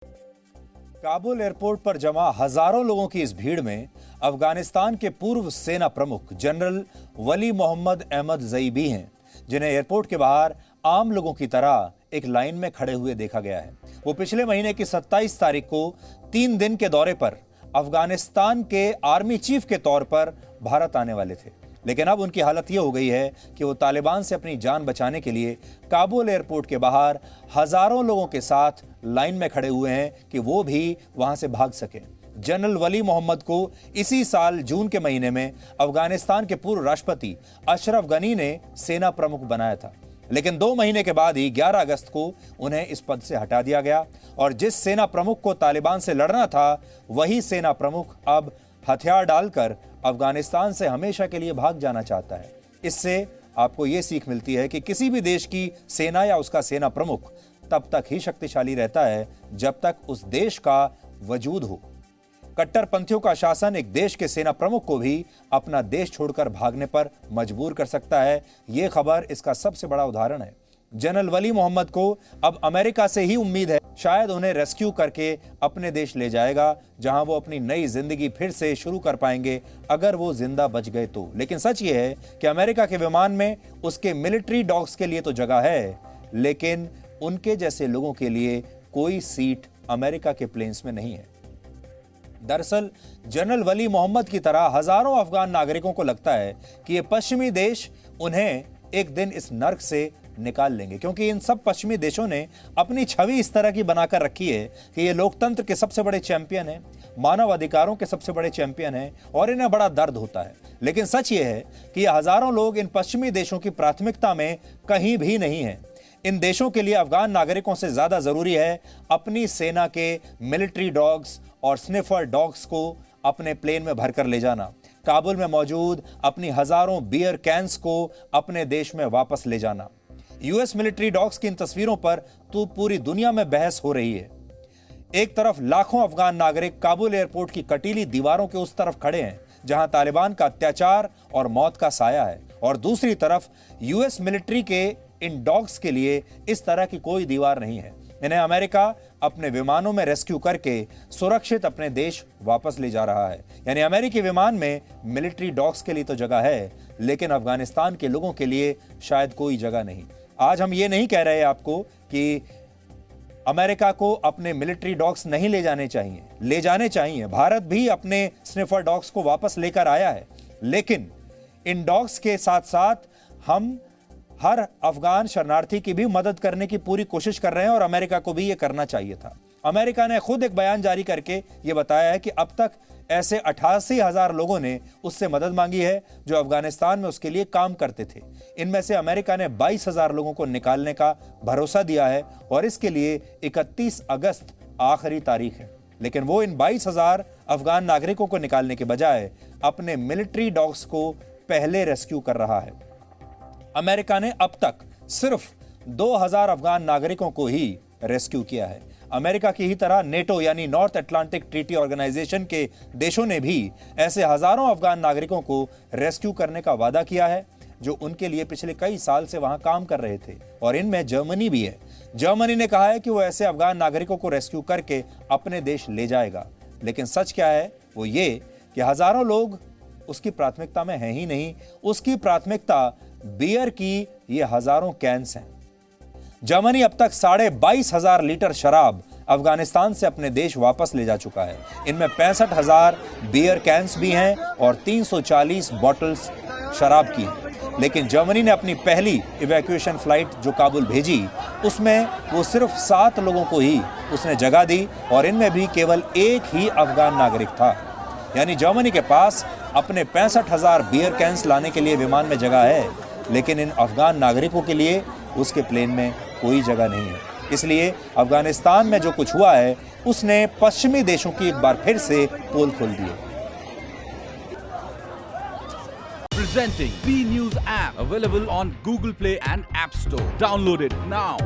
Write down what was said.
Kabul airport पर जमा हजारों लोगों की इस भीड़ में अफगानिस्तान के पूर्व सेना प्रमुख जनरल वली मोहम्मद अहमद जई भी हैं, जिन्हें एयरपोर्ट के बाहर आम लोगों की तरह एक लाइन में खड़े हुए देखा गया है। वो पिछले महीने की 27 तारीख को 3 दिन के दौरे पर अफगानिस्तान के आर्मी चीफ के तौर पर भारत आने वाले थे, लेकिन अब उनकी हालत यह हो गई है कि वो तालिबान से अपनी जान बचाने के लिए काबुल एयरपोर्ट के बाहर हजारों लोगों के साथ लाइन में खड़े हुए हैं कि वो भी वहां से भाग सकें। जनरल वली मोहम्मद को इसी साल जून के महीने में अफगानिस्तान के पूर्व राष्ट्रपति अशरफ गनी ने सेना प्रमुख बनाया था, लेकिन 2 महीने के बाद ही 11 अगस्त को उन्हें इस पद से हटा दिया गया और जिस सेना प्रमुख को तालिबान से लड़ना था, वही सेना प्रमुख अब हथियार डालकर अफगानिस्तान से हमेशा के लिए भाग जाना चाहता है। इससे आपको यह सीख मिलती है कि किसी भी देश की सेना या उसका सेना प्रमुख तब तक ही शक्तिशाली रहता है जब तक उस देश का वजूद हो। कट्टरपंथियों का शासन एक देश के सेना प्रमुख को भी अपना देश छोड़कर भागने पर मजबूर कर सकता है। यह खबर इसका सबसे बड़ा उदाहरण है। जनरल वली मोहम्मद को अब अमेरिका से ही उम्मीद है, शायद उन्हें रेस्क्यू करके अपने देश ले जाएगा, जहां वो अपनी नई जिंदगी फिर से शुरू कर पाएंगे अगर वो जिंदा बच गए तो। लेकिन सच ये है कि अमेरिका के विमान में उसके मिलिट्री डॉग्स के लिए तो जगह है, लेकिन उनके जैसे लोगों के लिए कोई सीट अमेरिका के प्लेन्स में नहीं है। दरअसल जनरल वली मोहम्मद की तरह हजारों अफगान नागरिकों को लगता है कि ये पश्चिमी देश उन्हें एक दिन इस नर्क से निकाल लेंगे, क्योंकि इन सब पश्चिमी देशों ने अपनी छवि इस तरह की बनाकर रखी है कि ये लोकतंत्र के सबसे बड़े चैंपियन हैं, मानव अधिकारों के सबसे बड़े चैंपियन हैं और इन्हें बड़ा दर्द होता है। लेकिन सच ये है कि ये हजारों लोग इन पश्चिमी देशों की प्राथमिकता में कहीं भी नहीं है। इन देशों के लिए अफगान नागरिकों से ज्यादा जरूरी है अपनी सेना के मिलिट्री डॉग्स और स्निफर डॉग्स को अपने प्लेन में भरकर ले जाना, काबुल में मौजूद अपनी हजारों बियर कैंस को अपने देश में वापस ले जाना। यूएस मिलिट्री डॉग्स की इन तस्वीरों पर तो पूरी दुनिया में बहस हो रही है। एक तरफ लाखों अफगान नागरिक काबुल एयरपोर्ट की कटीली दीवारों के उस तरफ खड़े हैं जहां तालिबान का अत्याचार और मौत का साया है, और दूसरी तरफ यूएस मिलिट्री के इन डॉग्स के लिए इस तरह की कोई दीवार नहीं है। इन्हें अमेरिका अपने विमानों में रेस्क्यू करके सुरक्षित अपने देश वापस ले जा रहा है। यानी अमेरिकी विमान में मिलिट्री डॉग्स के लिए तो जगह है, लेकिन अफगानिस्तान के लोगों के लिए शायद कोई जगह नहीं। आज हम ये नहीं कह रहे आपको कि अमेरिका को अपने मिलिट्री डॉग्स नहीं ले जाने चाहिए, ले जाने चाहिए। भारत भी अपने स्निफर डॉग्स को वापस लेकर आया है, लेकिन इन डॉग्स के साथ साथ हम हर अफगान शरणार्थी की भी मदद करने की पूरी कोशिश कर रहे हैं और अमेरिका को भी यह करना चाहिए था। अमेरिका ने खुद एक बयान जारी करके यह बताया है कि अब तक ऐसे 88,000 लोगों ने उससे मदद मांगी है जो अफगानिस्तान में उसके लिए काम करते थे। इनमें से अमेरिका ने 22,000 लोगों को निकालने का भरोसा दिया है और इसके लिए 31 अगस्त आखिरी तारीख है। लेकिन वो इन 22,000 अफगान नागरिकों को निकालने के बजाय अपने मिलिट्री डॉग्स को पहले रेस्क्यू कर रहा है। अमेरिका ने अब तक सिर्फ 2,000 अफगान नागरिकों को ही रेस्क्यू किया है। अमेरिका की ही तरह नेटो यानी नॉर्थ अटलांटिक ट्रीटी ऑर्गेनाइजेशन के देशों ने भी ऐसे हजारों अफगान नागरिकों को रेस्क्यू करने का वादा किया है, जो उनके लिए पिछले कई साल से वहां काम कर रहे थे, और इनमें जर्मनी भी है। जर्मनी ने कहा है कि वो ऐसे अफगान नागरिकों को रेस्क्यू करके अपने देश ले जाएगा। लेकिन सच क्या है वो ये कि हजारों लोग उसकी प्राथमिकता में है ही नहीं। उसकी प्राथमिकता बियर की ये हजारों कैंस हैं। जर्मनी अब तक 22,500 लीटर शराब अफगानिस्तान से अपने देश वापस ले जा चुका है। इनमें 65,000 बियर कैंस भी हैं और 340 बॉटल्स शराब की हैं। लेकिन जर्मनी ने अपनी पहली इवैक्यूएशन फ्लाइट जो काबुल भेजी, उसमें वो सिर्फ 7 लोगों को ही उसने जगह दी और इनमें भी केवल एक ही अफगान नागरिक था। यानी जर्मनी के पास अपने 65,000 बियर कैंस लाने के लिए विमान में जगह है, लेकिन इन अफगान नागरिकों के लिए उसके प्लेन में कोई जगह नहीं है। इसलिए अफगानिस्तान में जो कुछ हुआ है उसने पश्चिमी देशों की एक बार फिर से पोल खोल दी है। Presenting B News app available on Google Play and App Store. Download it now.